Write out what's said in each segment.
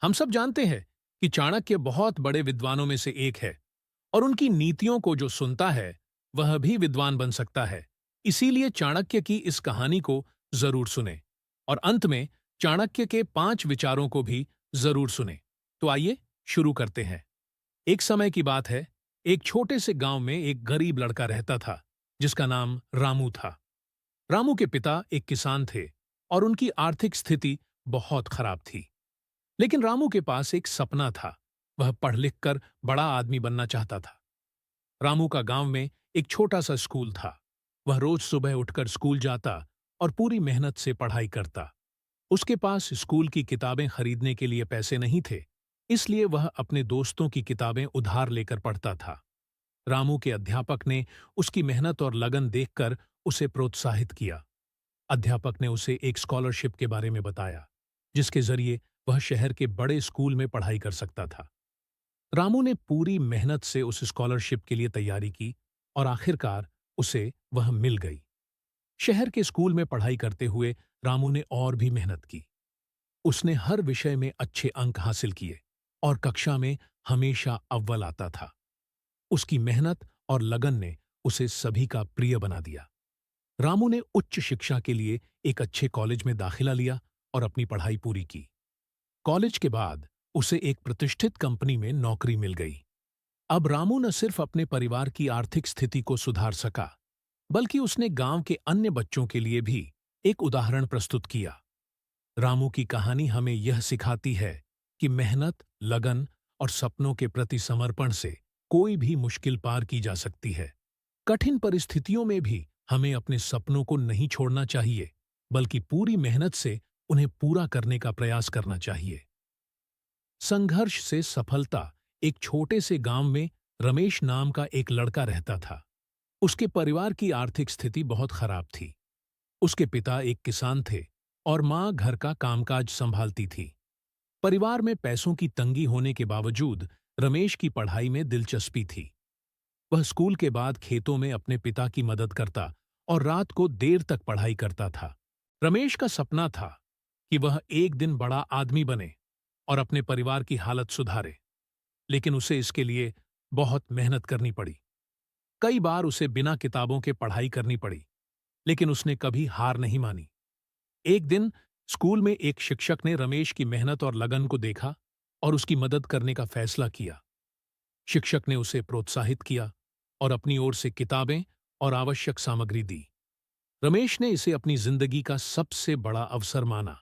हम सब जानते हैं कि चाणक्य बहुत बड़े विद्वानों में से एक है और उनकी नीतियों को जो सुनता है वह भी विद्वान बन सकता है। इसीलिए चाणक्य की इस कहानी को जरूर सुने और अंत में चाणक्य के 5 विचारों को भी जरूर सुने। तो आइए शुरू करते हैं। एक समय की बात है, एक छोटे से गांव में एक गरीब लड़का रहता था जिसका नाम रामू था। रामू के पिता एक किसान थे और उनकी आर्थिक स्थिति बहुत खराब थी। लेकिन रामू के पास एक सपना था। वह पढ़ लिख कर बड़ा आदमी बनना चाहता था। रामू का गांव में एक छोटा सा स्कूल था। वह रोज सुबह उठकर स्कूल जाता और पूरी मेहनत से पढ़ाई करता। उसके पास स्कूल की किताबें खरीदने के लिए पैसे नहीं थे, इसलिए वह अपने दोस्तों की किताबें उधार लेकर पढ़ता था। रामू के अध्यापक ने उसकी मेहनत और लगन देखकर उसे प्रोत्साहित किया। अध्यापक ने उसे एक स्कॉलरशिप के बारे में बताया, जिसके जरिए वह शहर के बड़े स्कूल में पढ़ाई कर सकता था। रामू ने पूरी मेहनत से उस स्कॉलरशिप के लिए तैयारी की और आखिरकार उसे वह मिल गई। शहर के स्कूल में पढ़ाई करते हुए रामू ने और भी मेहनत की। उसने हर विषय में अच्छे अंक हासिल किए और कक्षा में हमेशा अव्वल आता था। उसकी मेहनत और लगन ने उसे सभी का प्रिय बना दिया। रामू ने उच्च शिक्षा के लिए एक अच्छे कॉलेज में दाखिला लिया और अपनी पढ़ाई पूरी की। कॉलेज के बाद उसे एक प्रतिष्ठित कंपनी में नौकरी मिल गई। अब रामू न सिर्फ अपने परिवार की आर्थिक स्थिति को सुधार सका, बल्कि उसने गांव के अन्य बच्चों के लिए भी एक उदाहरण प्रस्तुत किया। रामू की कहानी हमें यह सिखाती है कि मेहनत, लगन और सपनों के प्रति समर्पण से कोई भी मुश्किल पार की जा सकती है। कठिन परिस्थितियों में भी हमें अपने सपनों को नहीं छोड़ना चाहिए, बल्कि पूरी मेहनत से उन्हें पूरा करने का प्रयास करना चाहिए। संघर्ष से सफलता। एक छोटे से गांव में रमेश नाम का एक लड़का रहता था। उसके परिवार की आर्थिक स्थिति बहुत खराब थी। उसके पिता एक किसान थे और मां घर का कामकाज संभालती थी। परिवार में पैसों की तंगी होने के बावजूद रमेश की पढ़ाई में दिलचस्पी थी। वह स्कूल के बाद खेतों में अपने पिता की मदद करता और रात को देर तक पढ़ाई करता था। रमेश का सपना था कि वह एक दिन बड़ा आदमी बने और अपने परिवार की हालत सुधारे, लेकिन उसे इसके लिए बहुत मेहनत करनी पड़ी। कई बार उसे बिना किताबों के पढ़ाई करनी पड़ी, लेकिन उसने कभी हार नहीं मानी। एक दिन स्कूल में एक शिक्षक ने रमेश की मेहनत और लगन को देखा और उसकी मदद करने का फैसला किया। शिक्षक ने उसे प्रोत्साहित किया और अपनी ओर से किताबें और आवश्यक सामग्री दी। रमेश ने इसे अपनी जिंदगी का सबसे बड़ा अवसर माना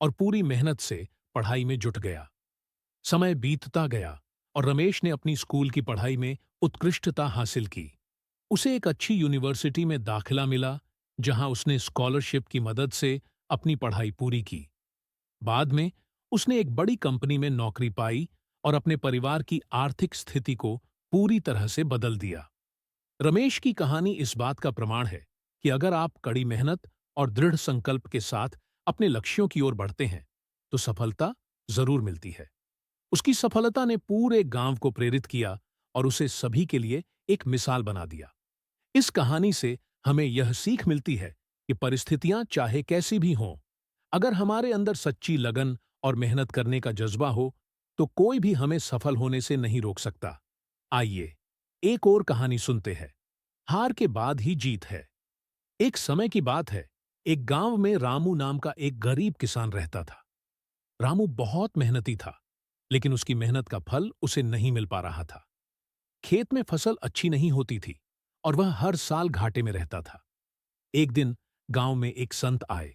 और पूरी मेहनत से पढ़ाई में जुट गया। समय बीतता गया और रमेश ने अपनी स्कूल की पढ़ाई में उत्कृष्टता हासिल की। उसे एक अच्छी यूनिवर्सिटी में दाखिला मिला, जहां उसने स्कॉलरशिप की मदद से अपनी पढ़ाई पूरी की। बाद में उसने एक बड़ी कंपनी में नौकरी पाई और अपने परिवार की आर्थिक स्थिति को पूरी तरह से बदल दिया। रमेश की कहानी इस बात का प्रमाण है कि अगर आप कड़ी मेहनत और दृढ़ संकल्प के साथ अपने लक्ष्यों की ओर बढ़ते हैं, तो सफलता जरूर मिलती है। उसकी सफलता ने पूरे गांव को प्रेरित किया और उसे सभी के लिए एक मिसाल बना दिया। इस कहानी से हमें यह सीख मिलती है कि परिस्थितियां चाहे कैसी भी हों, अगर हमारे अंदर सच्ची लगन और मेहनत करने का जज्बा हो, तो कोई भी हमें सफल होने से नहीं रोक सकता। आइए एक और कहानी सुनते हैं। हार के बाद ही जीत है। एक समय की बात है, एक गांव में रामू नाम का एक गरीब किसान रहता था। रामू बहुत मेहनती था, लेकिन उसकी मेहनत का फल उसे नहीं मिल पा रहा था। खेत में फसल अच्छी नहीं होती थी और वह हर साल घाटे में रहता था। एक दिन गांव में एक संत आए।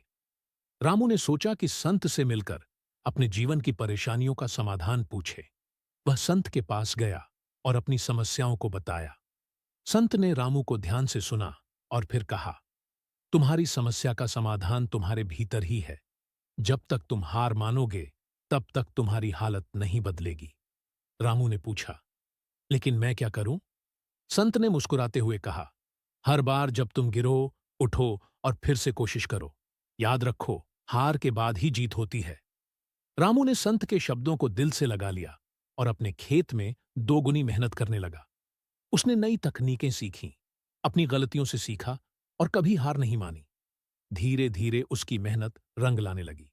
रामू ने सोचा कि संत से मिलकर अपने जीवन की परेशानियों का समाधान पूछे। वह संत के पास गया और अपनी समस्याओं को बताया। संत ने रामू को ध्यान से सुना और फिर कहा, तुम्हारी समस्या का समाधान तुम्हारे भीतर ही है। जब तक तुम हार मानोगे, तब तक तुम्हारी हालत नहीं बदलेगी। रामू ने पूछा, लेकिन मैं क्या करूं? संत ने मुस्कुराते हुए कहा, हर बार जब तुम गिरो, उठो और फिर से कोशिश करो। याद रखो, हार के बाद ही जीत होती है। रामू ने संत के शब्दों को दिल से लगा लिया और अपने खेत में दोगुनी मेहनत करने लगा। उसने नई तकनीकें सीखीं, अपनी गलतियों से सीखा और कभी हार नहीं मानी। धीरे धीरे उसकी मेहनत रंग लाने लगी।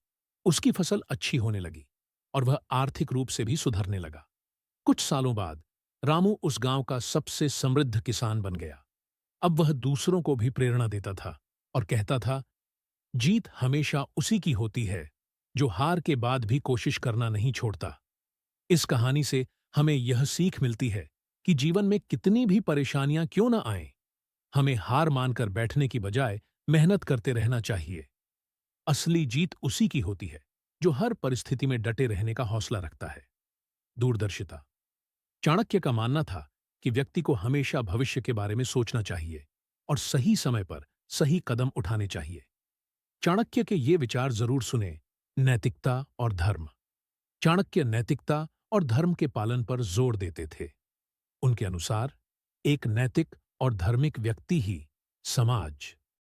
उसकी फसल अच्छी होने लगी और वह आर्थिक रूप से भी सुधरने लगा। कुछ सालों बाद रामू उस गांव का सबसे समृद्ध किसान बन गया। अब वह दूसरों को भी प्रेरणा देता था और कहता था, जीत हमेशा उसी की होती है जो हार के बाद भी कोशिश करना नहीं छोड़ता। इस कहानी से हमें यह सीख मिलती है कि जीवन में कितनी भी परेशानियां क्यों न आएं, हमें हार मानकर बैठने की बजाय मेहनत करते रहना चाहिए। असली जीत उसी की होती है जो हर परिस्थिति में डटे रहने का हौसला रखता है। दूरदर्शिता। चाणक्य का मानना था कि व्यक्ति को हमेशा भविष्य के बारे में सोचना चाहिए और सही समय पर सही कदम उठाने चाहिए। चाणक्य के ये विचार जरूर सुने। नैतिकता और धर्म। चाणक्य नैतिकता और धर्म के पालन पर जोर देते थे। उनके अनुसार एक नैतिक और धार्मिक व्यक्ति ही समाज,